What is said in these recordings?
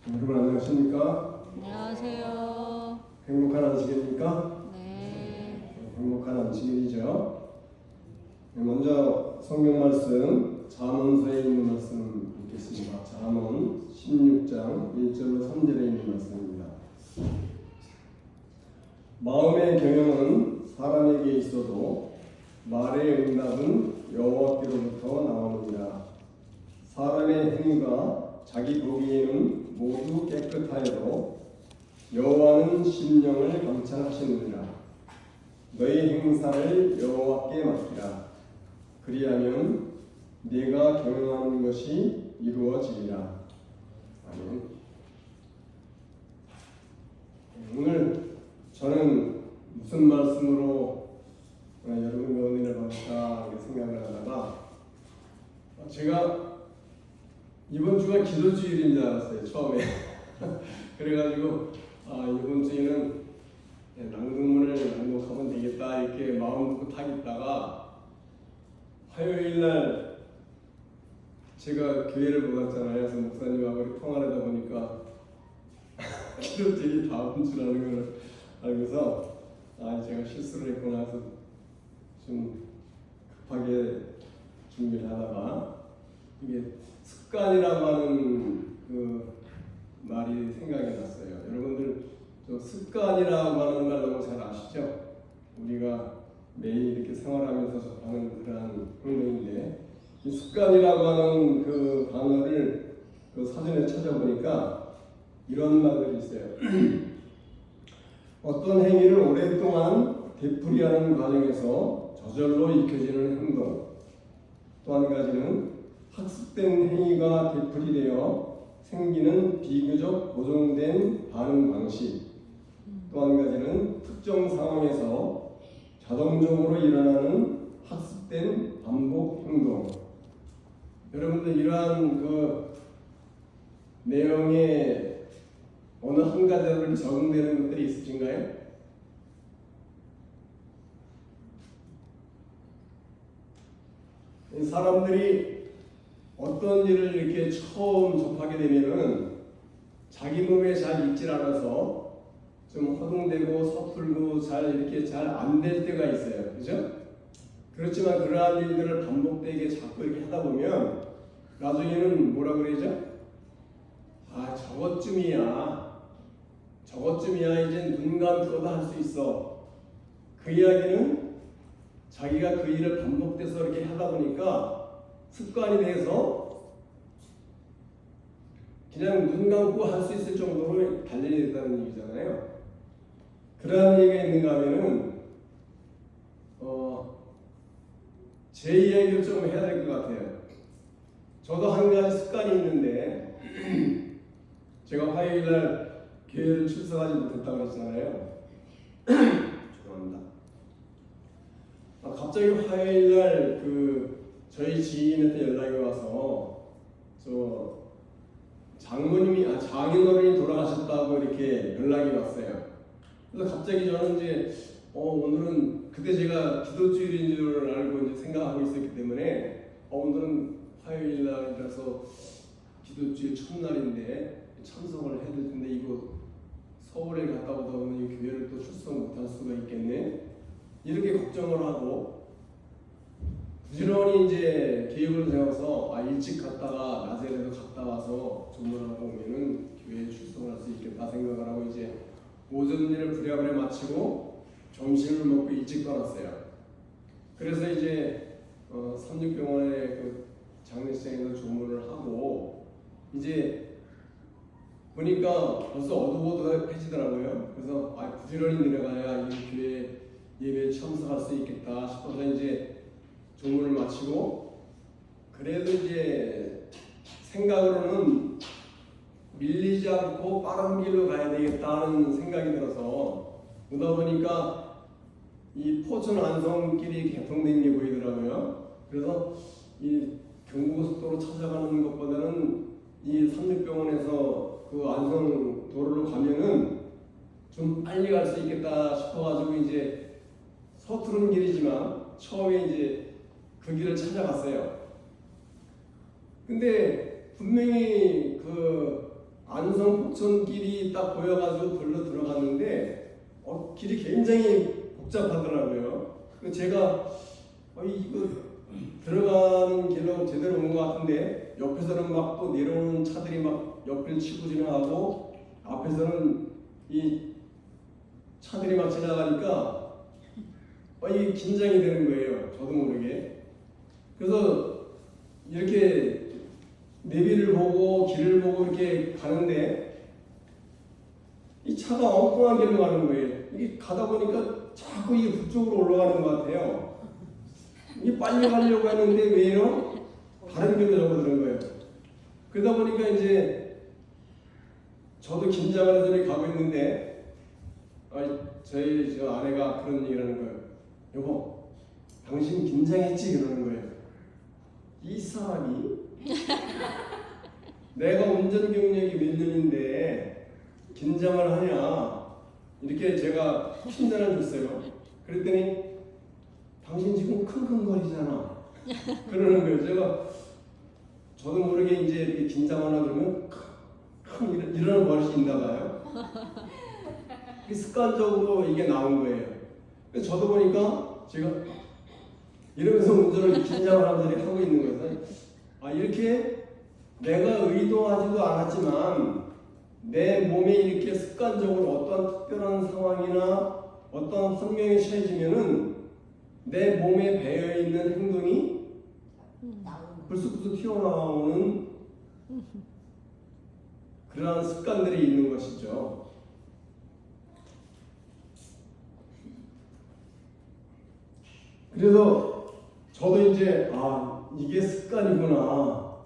여러분 안녕하십니까? 안녕하세요. 행복한 안식일입니까? 네. 행복한 안식일이죠. 먼저 성경 말씀 잠언서에 있는 말씀 읽겠습니다. 잠언 16장 1절로 3절에 있는 말씀입니다. 마음의 경영은 사람에게 있어도 말의 응답은 여호와께로부터 나오느니라. 사람의 행위가 자기 보기에는 모두 깨끗하여도 여호와는 심령을 감찰하시느니라. 너희 행사를 여호와께 맡기라. 그리하면 네가 경영하는 것이 이루어지리라. 아멘. 오늘 저는 무슨 말씀으로 여러분의 은혜를 받을까 생각을 하다가 제가 이번 주가 기도주일인 줄 알았어요, 처음에. 그래가지고 이번 주에는 낭독문을 낭독하면 되겠다 이렇게 마음 먹고 타겠다가 화요일 날 제가 교회를 못 왔잖아요. 그래서 목사님하고 이렇게 통화를 하다 보니까 기도주일이 다음 주라는 걸 알고서 제가 실수를 했구나 해서 좀 급하게 준비를 하다가 이게 습관이라고 하는 그 말이 생각이 났어요. 여러분들 저 습관이라고 하는 말 너무 잘 아시죠? 우리가 매일 이렇게 생활하면서 접하는 그러한 행동인데 이 습관이라고 하는 그 단어를 그 사전에 찾아보니까 이런 말들이 있어요. 어떤 행위를 오랫동안 되풀이하는 과정에서 저절로 익혀지는 행동. 또 한 가지는 학습된 행위가 되풀이되어 생기는 비교적 고정된 반응 방식. 또 한 가지는 특정 상황에서 자동적으로 일어나는 학습된 반복 행동. 여러분들 이러한 그 내용에 어느 한 가지를 적용되는 것들이 있으신가요? 사람들이 어떤 일을 이렇게 처음 접하게 되면은 자기 몸에 잘 익질 않아서 좀 허둥대고 서툴고 잘 이렇게 잘 안 될 때가 있어요. 그죠? 그렇지만 그러한 일들을 반복되게 자꾸 이렇게 하다 보면 나중에는 뭐라 그러죠? 저것쯤이야 이제 눈 감고도 할 수 있어. 그 이야기는 자기가 그 일을 반복돼서 이렇게 하다 보니까 습관이 돼서 그냥 눈 감고 할 수 있을 정도로 단련이 됐다는 얘기잖아요. 그러한 얘기가 있는가 하면은 제 이야기를 좀 해야 될 것 같아요. 저도 한 가지 습관이 있는데 제가 화요일날 교회를 출석하지 못했다고 했잖아요. 죄송합니다. 갑자기 화요일날 저희 지인한테 연락이 와서 저 장모님이 장인어른이 돌아가셨다고 이렇게 연락이 왔어요. 그래서 갑자기 저는 이제 오늘은 그때 제가 기도주일인 줄 알고 이제 생각하고 있었기 때문에 오늘은 화요일날이라서 기도주일 첫날인데 참석을 해야 될 텐데 이거 서울에 갔다 오다 보면 이 교회를 또 출석 못할 수가 있겠네 이렇게 걱정을 하고 부지런히 이제 계획을 세워서 일찍 갔다가 낮에라도 갔다 와서 전문하고 오면은 교회에 출석을 할 수 있겠다 생각을 하고 이제 오전 일을 부랴부랴 마치고 점심을 먹고 일찍 떠났어요. 그래서 이제 삼육병원의 그 장례식장에서 조문을 하고 이제 보니까 벌써 어둑어둑해지더라고요. 그래서 부지런히 내려가야 이 교회 예배에 참석할 수 있겠다 싶어서 이제 조문을 마치고 그래도 이제 생각으로는 밀리지 않고 빠른 길로 가야 되겠다는 생각이 들어서 오다 보니까 이 포천 안성길이 개통된 게 보이더라고요. 그래서 이 경부고속도로 찾아가는 것보다는 이 삼육병원에서 그 안성 도로로 가면은 좀 빨리 갈 수 있겠다 싶어가지고 이제 서투른 길이지만 처음에 이제 그 길을 찾아갔어요. 근데 분명히 그 안성 월등성 포천길이 딱 보여가지고 걸로 들어갔는데 길이 굉장히 복잡하더라고요. 제가 이거 들어가는 길로 제대로 온 것 같은데 옆에서는 막 또 내려오는 차들이 막 옆을 치고 지나가고 앞에서는 이 차들이 막 지나가니까 이게 긴장이 되는 거예요. 저도 모르게. 그래서 이렇게 내비를 보고 길을 보고 이렇게 가는데 이 차가 엉뚱한 길로 가는 거예요. 이게 가다 보니까 자꾸 이게 북쪽으로 올라가는 것 같아요. 이게 빨리 가려고 했는데 왜요? 다른 길로 접어드는 거예요. 그러다 보니까 이제 저도 긴장을 해서 이렇게 가고 있는데 저희 아내가 그런 얘기를 하는 거예요. 여보, 당신 긴장했지? 그러는 거예요. 이 사람이 내가 운전 경력이 몇 년인데 긴장을 하냐 이렇게 제가 핀잔을 줬어요. 그랬더니 당신 지금 킁킁거리잖아 그러는 거예요. 저도 모르게 이제 이렇게 긴장하나 그러면 이러는 버릇이 있나 봐요. 습관적으로 이게 나온 거예요. 그래서 저도 보니까 제가 이러면서 운전을 긴장을 하면서 하고 있는 거예요. 이렇게 내가 의도하지도 않았지만 내 몸에 이렇게 습관적으로 어떤 특별한 상황이나 어떤 환경에 처해지면은 내 몸에 배어 있는 행동이 불쑥불쑥 튀어나오는 그러한 습관들이 있는 것이죠. 그래서 저도 이제 이게 습관이구나.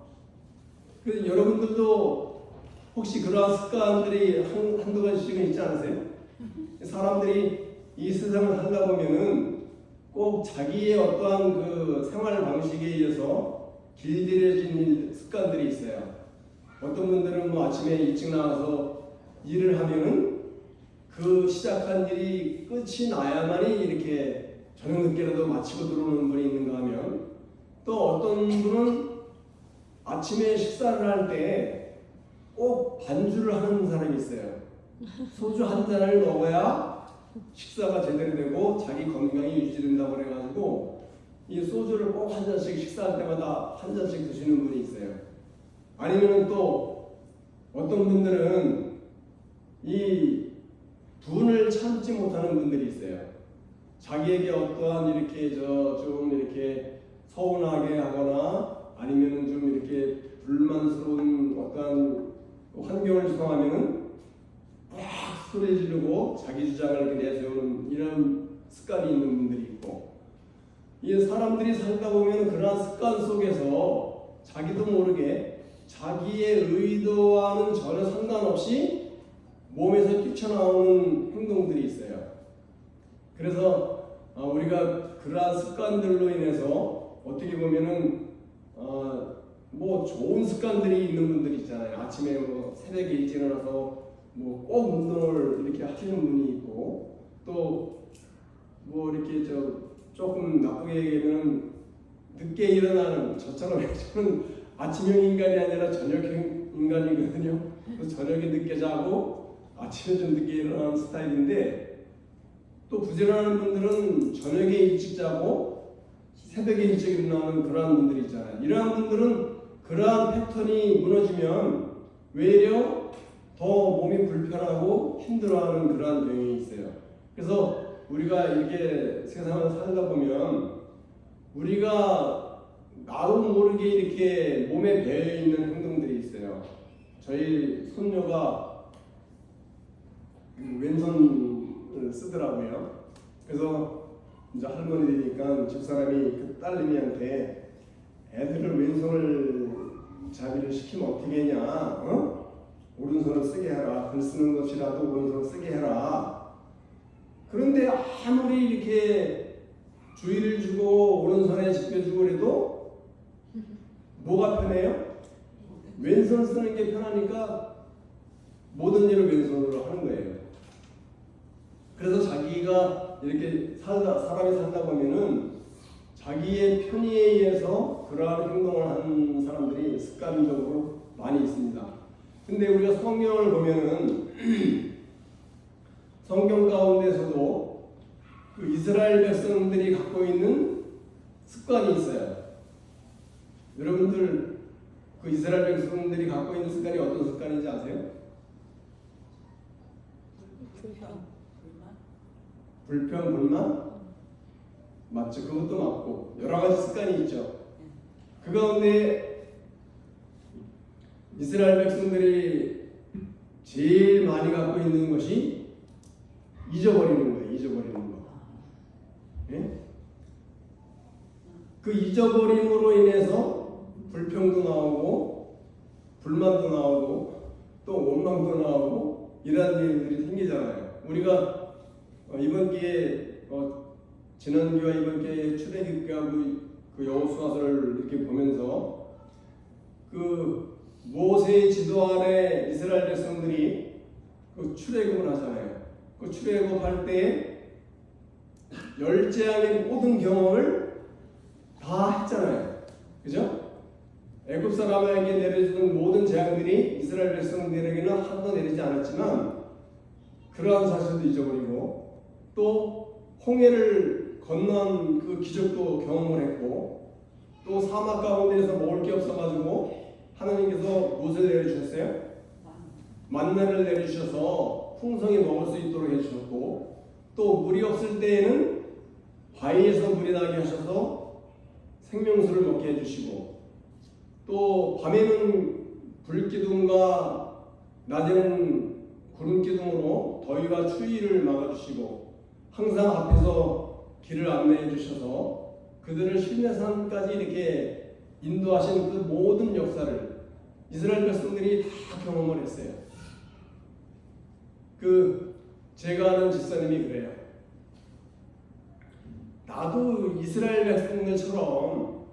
그래서 여러분들도 혹시 그러한 습관들이 한두 가지씩은 있지 않으세요? 사람들이 이 세상을 살다 보면은 꼭 자기의 어떠한 그 생활 방식에 의해서 길들여진 습관들이 있어요. 어떤 분들은 아침에 일찍 나와서 일을 하면은 그 시작한 일이 끝이 나야만이 이렇게 저녁 늦게라도 마치고 들어오는 분이 있는가 하면 또 어떤 분은 아침에 식사를 할 때 꼭 반주를 하는 사람이 있어요. 소주 한 잔을 먹어야 식사가 제대로 되고 자기 건강이 유지된다고 그래가지고 이 소주를 꼭 한 잔씩 식사할 때마다 한 잔씩 드시는 분이 있어요. 아니면 또 어떤 분들은 이 분을 참지 못하는 분들이 있어요. 자기에게 어떠한 이렇게 좀 이렇게 서운하게 하거나 아니면은 좀 이렇게 불만스러운 어떠한 환경을 조성하면은 막 소리 지르고 자기 주장을 이렇게 내세우는 이런 습관이 있는 분들이 있고, 이 사람들이 살다 보면 그러한 습관 속에서 자기도 모르게 자기의 의도와는 전혀 상관없이 몸에서 뛰쳐나오는 행동들이 있어요. 그래서 우리가 그러한 습관들로 인해서 어떻게 보면은 좋은 습관들이 있는 분들이 있잖아요. 아침에 새벽에 일찍 일어나서 꼭 운동을 이렇게 하시는 분이 있고, 또 이렇게 조금 나쁘게 얘기하면 늦게 일어나는 저처럼 저는 아침형 인간이 아니라 저녁형 인간이거든요. 그래서 저녁에 늦게 자고 아침에 좀 늦게 일어나는 스타일인데, 또 부지런한 분들은 저녁에 일찍 자고 새벽에 일찍 일어나는 그러한 분들이 있잖아요. 이러한 분들은 그러한 패턴이 무너지면 외려 더 몸이 불편하고 힘들어하는 그러한 경향이 있어요. 그래서 우리가 이렇게 세상을 살다 보면 우리가 나도 모르게 이렇게 몸에 배어 있는 행동들이 있어요. 저희 손녀가 왼손을 쓰더라고요. 그래서 이제 할머니 되니까 집사람이 그 딸내미한테 애들을 왼손을 자비를 시키면 어떻게 했냐? 오른손을 쓰게 해라. 글 쓰는 것이라도 오른손을 쓰게 해라. 그런데 아무리 이렇게 주의를 주고 오른손에 지켜주고 그래도 뭐가 편해요? 왼손 쓰는 게 편하니까 모든 일을 왼손으로 하는 거예요. 그래서 자기가 이렇게 사람이 살다 보면은 자기의 편의에 의해서 그러한 행동을 하는 사람들이 습관적으로 많이 있습니다. 근데 우리가 성경을 보면은 성경 가운데서도 그 이스라엘 백성들이 갖고 있는 습관이 있어요. 여러분들 그 이스라엘 백성들이 갖고 있는 습관이 어떤 습관인지 아세요? 불평, 불만? 맞죠? 그것도 맞고 여러 가지 습관이 있죠. 그 가운데 이스라엘 백성들이 제일 많이 갖고 있는 것이 잊어버리는 거예요. 잊어버리는 거. 예? 그 잊어버림으로 인해서 불평도 나오고 불만도 나오고 또 원망도 나오고 이런 일들이 생기잖아요. 우리가 이번 기회에 지난 기회와 이번 기회에 출애굽기하고 그 여호수아서를 이렇게 보면서 그 모세의 지도 아래 이스라엘 백성들이 그 출애굽을 하잖아요. 그 출애굽할 때 열재앙의 모든 경험을 다 했잖아요. 그죠? 애굽 사람에게 내려주는 모든 재앙들이 이스라엘 백성들에게는 하나도 내리지 않았지만 그러한 사실도 잊어버리고 또 홍해를 건넌 그 기적도 경험을 했고 또 사막 가운데에서 먹을 게 없어가지고 하나님께서 무엇을 내려주셨어요? 만나를 내려주셔서 풍성히 먹을 수 있도록 해주셨고 또 물이 없을 때에는 바위에서 물이 나게 하셔서 생명수를 먹게 해주시고 또 밤에는 불기둥과 낮에는 구름기둥으로 더위와 추위를 막아주시고 항상 앞에서 길을 안내해 주셔서 그들을 시내산까지 이렇게 인도하신 그 모든 역사를 이스라엘 백성들이 다 경험을 했어요. 제가 아는 집사님이 그래요. 나도 이스라엘 백성들처럼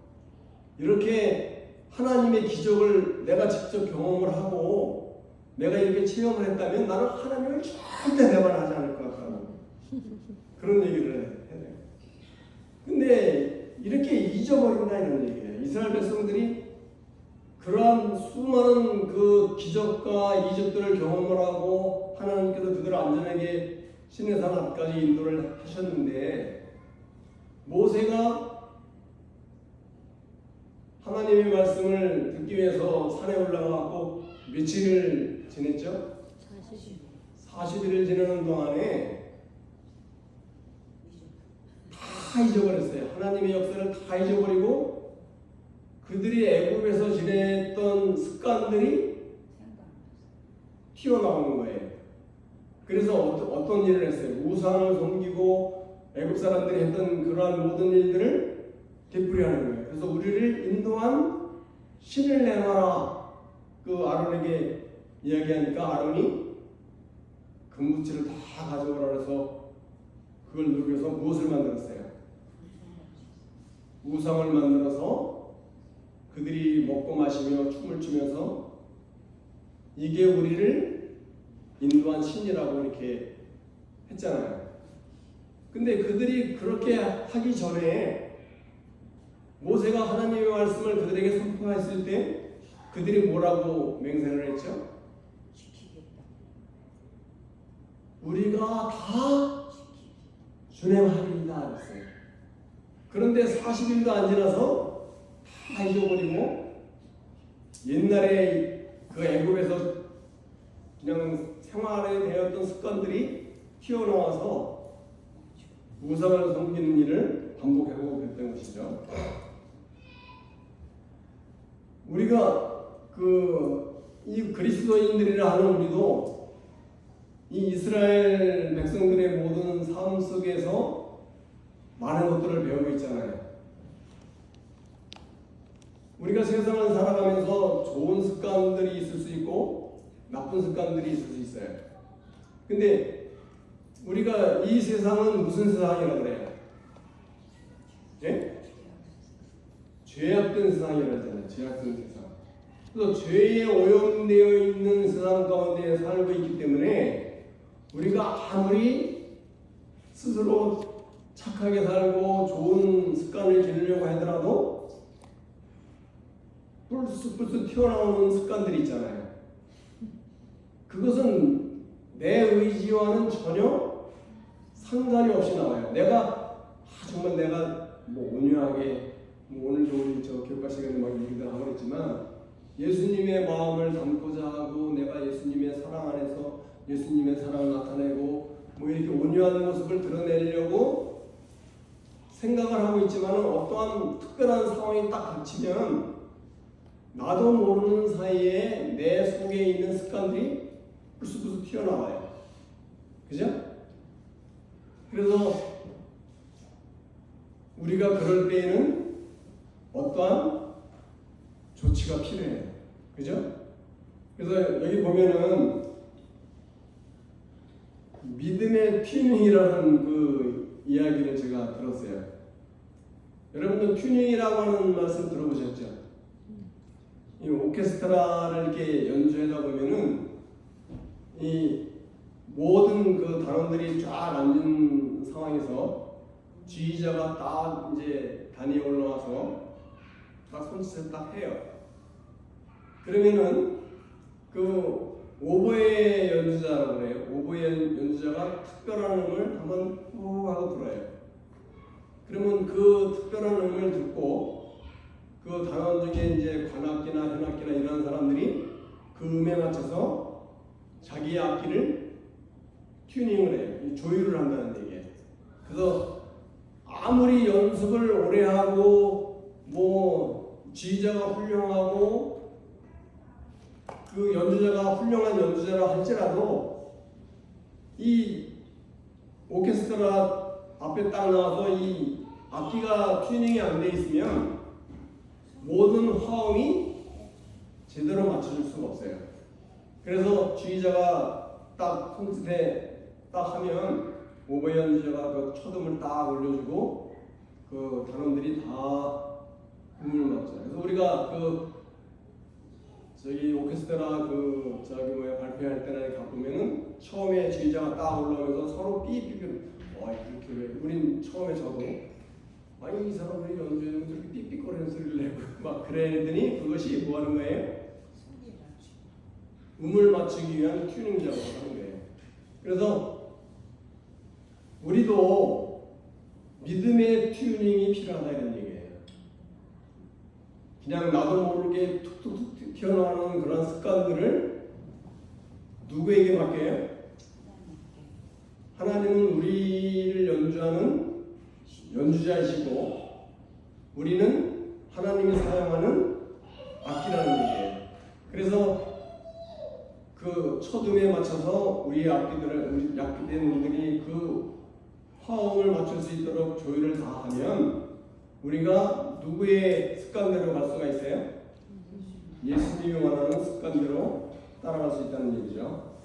이렇게 하나님의 기적을 내가 직접 경험을 하고 내가 이렇게 체험을 했다면 나는 하나님을 절대 배반하지 않을 것 같다고 그런 얘기를 해요. 근데 이렇게 잊어버린다 이런 얘기예요. 이스라엘 백성들이 그러한 수많은 그 기적과 이적들을 경험을 하고 하나님께서 그들을 안전하게 시내산 앞까지 인도를 하셨는데 모세가 하나님의 말씀을 듣기 위해서 산에 올라가고 며칠을 지냈죠? 40일을 지내는 동안에 다 잊어버렸어요. 하나님의 역사를 다 잊어버리고 그들이 애굽에서 지냈던 습관들이 튀어나오는 거예요. 그래서 어떤 일을 했어요? 우상을 섬기고 애굽 사람들이 했던 그러한 모든 일들을 되풀이하는 거예요. 그래서 우리를 인도한 신을 내놔라. 그 아론에게 이야기하니까 아론이 금붙이를 다 가져오라 그래서 그걸 누려서 무엇을 만들었어요? 우상을 만들어서 그들이 먹고 마시며 춤을 추면서 이게 우리를 인도한 신이라고 이렇게 했잖아요. 근데 그들이 그렇게 하기 전에 모세가 하나님의 말씀을 그들에게 선포했을 때 그들이 뭐라고 맹세를 했죠? 우리가 다 준행하리이다 그랬어요. 그런데 40일도 안 지나서 다 잊어버리고 옛날에 그 애굽에서 그냥 생활에 배웠던 습관들이 튀어나와서 우상을 섬기는 일을 반복하고 그랬던 것이죠. 우리가 이 그리스도인들이라 하는 우리도 이 이스라엘 백성들의 모든 삶 속에서 많은 것들을 배우고 있잖아요. 우리가 세상을 살아가면서 좋은 습관들이 있을 수 있고 나쁜 습관들이 있을 수 있어요. 근데 우리가 이 세상은 무슨 세상이라고 그래요? 예? 죄악된 세상이라고 하잖아요. 죄악된 세상. 그래서 죄에 오염되어 있는 세상 가운데 살고 있기 때문에 우리가 아무리 스스로 착하게 살고 좋은 습관을 기르려고 하더라도 불쑥불쑥 튀어나오는 습관들이 있잖아요. 그것은 내 의지와는 전혀 상관이 없이 나와요. 정말 내가 뭐 온유하게 오늘도 우리 저 교과 시간에 막 얘기들 하고 있지만 예수님의 마음을 담고자 하고 내가 예수님의 사랑 안에서 예수님의 사랑을 나타내고 뭐 이렇게 온유한 모습을 드러내려고 생각을 하고 있지만 어떠한 특별한 상황이 딱 닥치면 나도 모르는 사이에 내 속에 있는 습관들이 불쑥불쑥 튀어나와요. 그죠? 그래서 우리가 그럴 때에는 어떠한 조치가 필요해요. 그죠? 그래서 여기 보면은 믿음의 튜닝이라는 그 이야기를 제가 들었어요. 여러분들 튜닝이라고 하는 말씀 들어보셨죠? 이 오케스트라를 이렇게 연주하다 보면은 이 모든 그 단원들이 쫙 앉은 상황에서 지휘자가 딱 이제 단위에 올라와서 딱 손짓을 딱 해요. 그러면은 그 오보에 연주자라고 그래요. 오보에 연주자가 특별한 음을 한번 후 하고 불어요. 그러면 그 특별한 음을 듣고 그 단원 중에 이제 관악기나 현악기나 이런 사람들이 그 음에 맞춰서 자기의 악기를 튜닝을 해요. 조율을 한다는 얘기예요. 그래서 아무리 연습을 오래 하고 뭐 지휘자가 훌륭하고 그 연주자가 훌륭한 연주자라 할지라도 이 오케스트라 앞에 딱 나와서 이 악기가 튜닝이 안 돼 있으면 모든 화음이 제대로 맞춰줄 수가 없어요. 그래서 지휘자가 딱 손짓에 딱 하면 오보에 연주자가 그 초음을 딱 올려주고 그 단원들이 다 음을 맞춰요. 그래서 우리가 그 저기 오케스트라 그 저기 뭐야 발표할 때나 가보면은 처음에 지휘자가 딱 올라오면서 서로 삐삐삐 이렇게 왜 우린 처음에 저도 아니 이 사람들이 연주하면 저렇게 삐삐거리는 소리를 내고 막 그랬더니 그것이 뭐 하는 거예요? 음을 맞추기 위한 튜닝 작업을 하는 거예요. 그래서 우리도 믿음의 튜닝이 필요하다 이런 얘기예요. 그냥 나도 모르게 툭툭툭 튀어나오는 그런 습관들을 누구에게 맡겨요? 하나님은 우리를 연주하는 연주자이시고 우리는 하나님이 사용하는 악기라는 얘기예요. 그래서 그 초음에 맞춰서 우리 악기들이 그 화음을 맞출 수 있도록 조율을 다 하면 우리가 누구의 습관대로 갈 수가 있어요? 예수님이 원하는 습관대로 따라갈 수 있다는 얘기죠.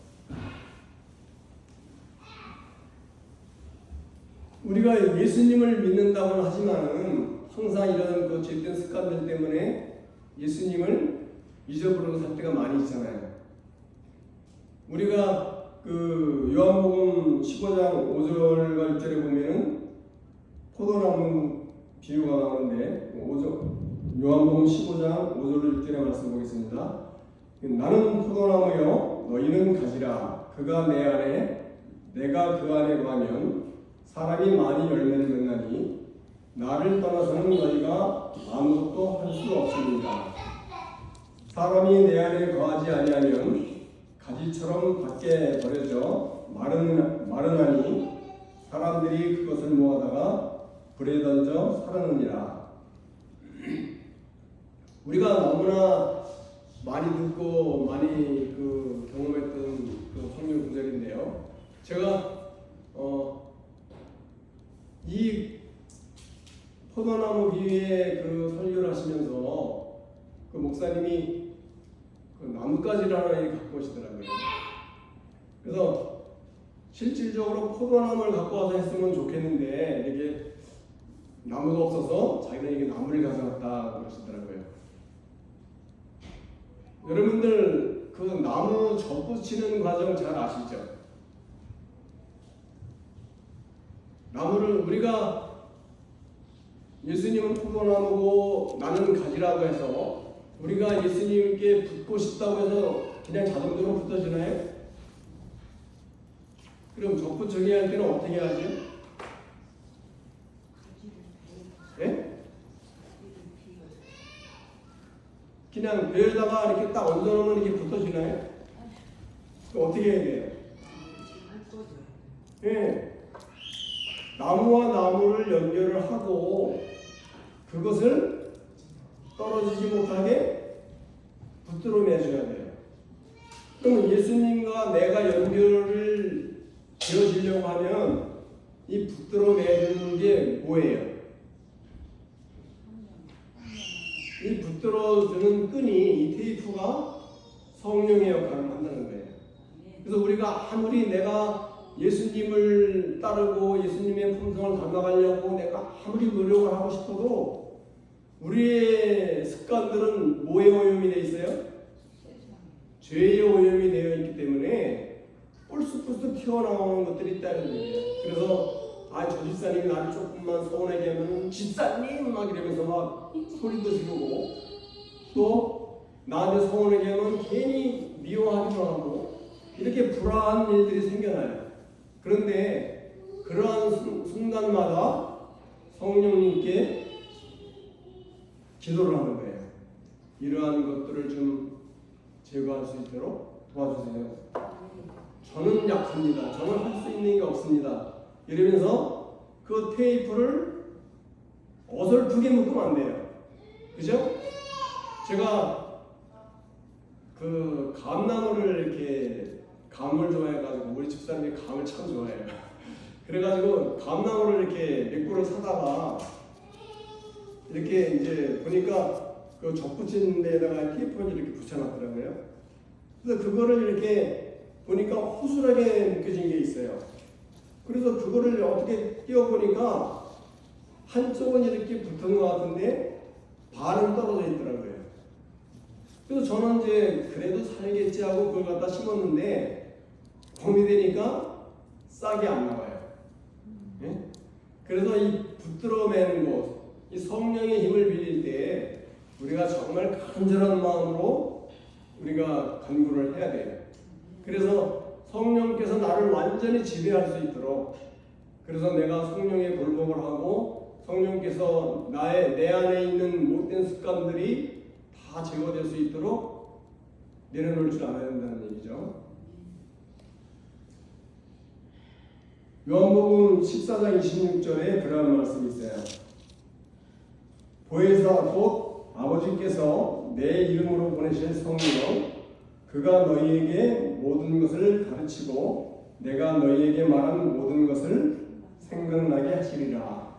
우리가 예수님을 믿는다고는 하지만은 항상 이런 그 죄된 습관들 때문에 예수님을 잊어버리고 살 때가 많이 있잖아요. 우리가 그 요한복음 15장 5절과 6절에 보면은 포도나무 비유가 나오는데 요한복음 15장 5절 6절의 말씀 보겠습니다. 나는 포도나무요 너희는 가지라. 그가 내 안에 내가 그 안에 거하면 사람이 많이 열매를 맺나니 나를 떠나서는 너희가 아무것도 할 수 없습니다. 사람이 내 안에 거하지 아니하면 가지처럼 밖에 버려져 마르나니 사람들이 그것을 모아다가 불에 던져 사르느니라. 우리가 너무나 많이 듣고 많이 그 경험했던 그 성경 구절인데요. 제가 이 포도나무 비유의 그 설교를 하시면서 그 목사님이 그 나뭇가지를 하나 갖고 오시더라고요. 그래서 실질적으로 포도나무를 갖고 와서 했으면 좋겠는데 이렇게 나무가 없어서 자기는 이게 나무를 가져왔다 그러시더라고요. 여러분들 그 나무 접붙이는 과정 잘 아시죠? 나무를 우리가 예수님은 포도나무고 나는 가지라고 해서 우리가 예수님께 붙고 싶다고 해서 그냥 자동적으로 붙어지나요? 그럼 적부 정의할 때는 어떻게 하죠? 예? 그냥 배에다가 이렇게 딱 얹어놓으면 이렇게 붙어지나요? 그럼 어떻게 해야 돼요? 예. 나무와 나무를 연결을 하고 그것을 떨어지지 못하게 붙들어 매줘야 돼요. 그러면 예수님과 내가 연결을 되어지려고 하면 이 붙들어 매주는 게 뭐예요? 이 붙들어주는 끈이, 이 테이프가 성령의 역할을 한다는 거예요. 그래서 우리가 아무리 내가 예수님을 따르고 예수님의 품성을 닮아가려고 내가 아무리 노력을 하고 싶어도 우리의 습관들은 뭐에 오염이 되어 있어요? 죄의 오염이 되어 있기 때문에 뿔쑥뿔쑥 튀어나오는 것들이 있다는 얘기예요. 그래서 저 집사님이 나를 조금만 서운하게 하면 집사님 막 이러면서 막 소리도 지르고 또 나한테 서운하게 하면 괜히 미워하기도 하고 이렇게 불안한 일들이 생겨나요. 그런데 그러한 순간마다 성령님께 기도를 하는 거예요. 이러한 것들을 좀 제거할 수 있도록 도와주세요. 저는 약합니다. 저는 할 수 있는 게 없습니다. 이러면서 그 테이프를 어설프게 묶으면 안 돼요. 그죠? 제가 그 감나무를 이렇게 감을 좋아해가지고 우리 집사람이 감을 참 좋아해요. 그래가지고 감나무를 이렇게 몇 그루 사다가 이렇게 이제 보니까 그 적붙인 데다가 테이프를 이렇게 붙여놨더라고요. 그래서 그거를 이렇게 보니까 허술하게 느껴진 게 있어요. 그래서 그거를 어떻게 띄워보니까 한쪽은 이렇게 붙은 것 같은데 반은 떨어져 있더라고요. 그래서 저는 이제 그래도 살겠지 하고 그걸 갖다 심었는데 봄이 되니까 싹이 안 나와요. 예? 그래서 이 붙들어 매는 것, 이 성령의 힘을 빌릴 때 우리가 정말 간절한 마음으로 우리가 간구를 해야 돼요. 그래서 성령께서 나를 완전히 지배할 수 있도록, 그래서 내가 성령의 볼복을 하고 성령께서 내 안에 있는 못된 습관들이 다 제거될 수 있도록 내려놓을 줄 알아야 된다는 얘기죠. 요한복음 14장 26절에 그런 말씀이 있어요. 보혜사 곧 아버지께서 내 이름으로 보내실 성령, 그가 너희에게 모든 것을 가르치고 내가 너희에게 말한 모든 것을 생각나게 하시리라.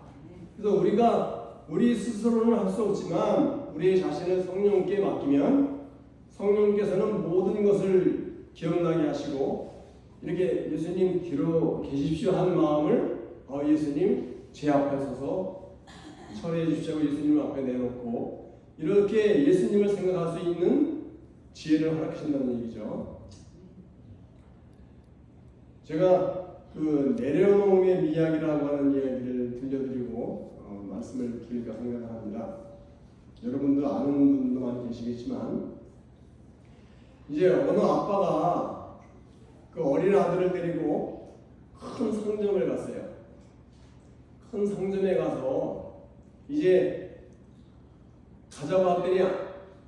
그래서 우리가 우리 스스로는 할 수 없지만 우리의 자신을 성령께 맡기면 성령께서는 모든 것을 기억나게 하시고 이렇게 예수님 뒤로 계십시오 한 마음을 예수님 제 앞에 서서 처리해 주시고 예수님 앞에 내놓고 이렇게 예수님을 생각할 수 있는 지혜를 허락하신다는 얘기죠. 제가 그 내려놓음의 이야기라고 하는 이야기를 들려드리고 말씀을 드릴까 생각합니다. 여러분들 아는 분도 많이 계시겠지만 이제 어느 아빠가 그 어린 아들을 데리고 큰 상점을 갔어요. 큰 상점에 가서 이제 가자고 했더니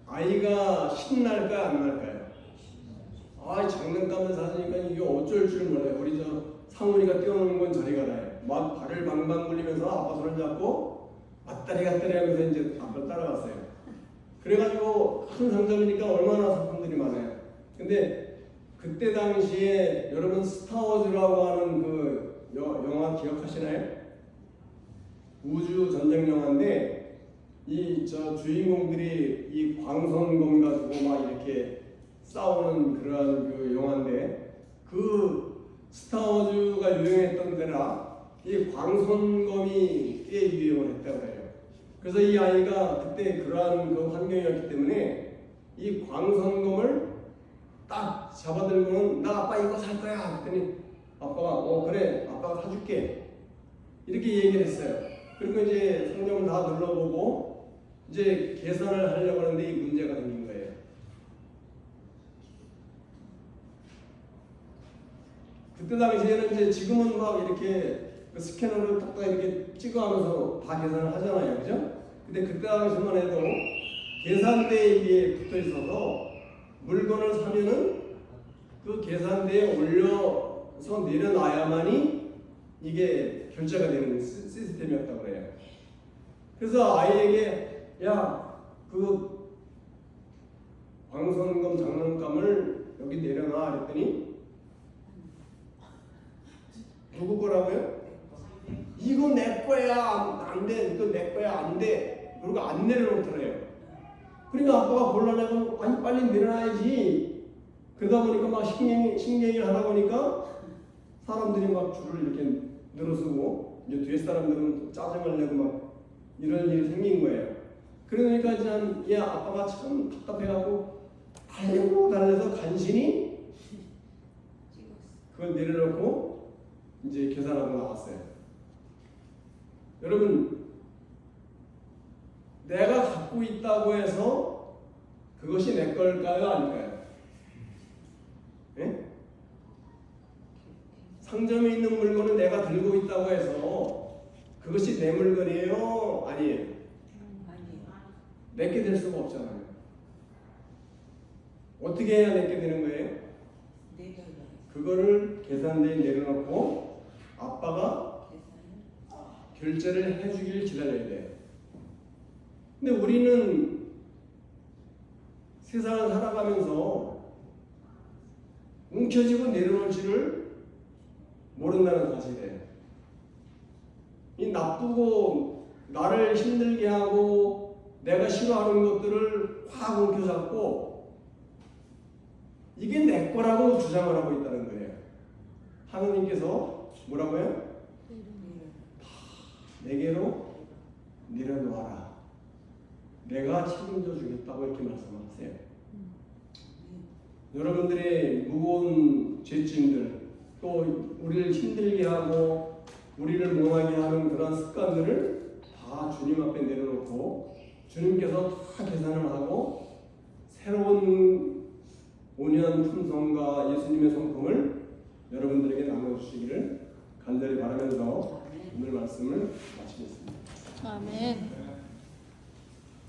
아이가 신날까 안 날까요? 장난감을 사주니까 이게 어쩔 줄 몰라요. 우리 저 상훈이가 뛰어노는 건 저리 가라요. 막 발을 방방 굴리면서 아빠 손을 잡고 왔다리 갔다리 하면서 이제 아빠를 따라갔어요. 그래가지고 큰 상점이니까 얼마나 상품들이 많아요. 근데 그때 당시에 여러분 스타워즈라고 하는 그 영화 기억하시나요? 우주 전쟁 영화인데 이 주인공들이 이 광선검 가지고 막 이렇게 싸우는 그러한 그 영화인데 그 스타워즈가 유행했던 데라 이 광선검이 꽤 유행을 했다고 해요. 그래서 이 아이가 그때 그러한 그 환경이었기 때문에 이 광선검을 딱 잡아들고는 나 아빠 이거 살 거야 그랬더니 아빠가 그래 아빠가 사줄게 이렇게 얘기를 했어요. 그리고 이제 성경을 다 눌러보고 이제 계산을 하려고 하는데 이 문제가 생긴 거예요. 그때 당시에는 이제 지금은 막 이렇게 그 스캐너를 딱딱 이렇게 찍어하면서 다 계산을 하잖아요, 그죠? 근데 그때 당시만 해도 계산대에 위에 붙어 있어서 물건을 사면은 그 계산대에 올려서 내려놔야만이 이게 결제가 되는 시스템이었다고 그래요. 그래서 아이에게 그 광선검 장난감을 여기 내려놔 그랬더니 누구 거라고요? 이거 내 거야 안 돼. 이거 내 거야 안 돼. 그리고 안 내려놓더래요. 그러니까 아빠가 곤란해서 아니 빨리 내려놔야지. 그러다 보니까 막 신경이 하다 보니까 사람들이 막 줄을 이렇게 늘어서고 이제 뒤에 사람들은 짜증을 내고 막 이런 일이 생긴 거예요. 그러니까 이제 아빠가 참 답답해갖고 달려서 간신히 그걸 내려놓고 이제 계산하고 나왔어요. 여러분, 내가 갖고 있다고 해서 그것이 내 걸까요? 아닐까요? 예? 상점에 있는 물건을 내가 들고 있다고 해서 그것이 내 물건이에요? 아니에요? 내게 될 수가 없잖아요. 어떻게 해야 내게 되는 거예요? 그거를 계산대에 내려놓고 아빠가 결제를 해주길 기다려야 돼요. 근데 우리는 세상을 살아가면서 움켜쥐고 내려놓을 줄을 모른다는 사실이에요. 이 나쁘고 나를 힘들게 하고 내가 싫어하는 것들을 확 움켜잡고 이게 내 거라고 주장을 하고 있다는 거예요. 하느님께서 뭐라고요? 내게로 내려놓아라. 내가 책임져 주겠다고 이렇게 말씀하세요. 여러분들의 무거운 죄짐들 또 우리를 힘들게 하고 우리를 못하게 하는 그런 습관들을 다 주님 앞에 내려놓고 주님께서 다 계산을 하고 새로운 5년 품성과 예수님의 성품을 여러분들에게 나눠주시기를 간절히 바라면서 오늘 말씀을 마치겠습니다. 아멘.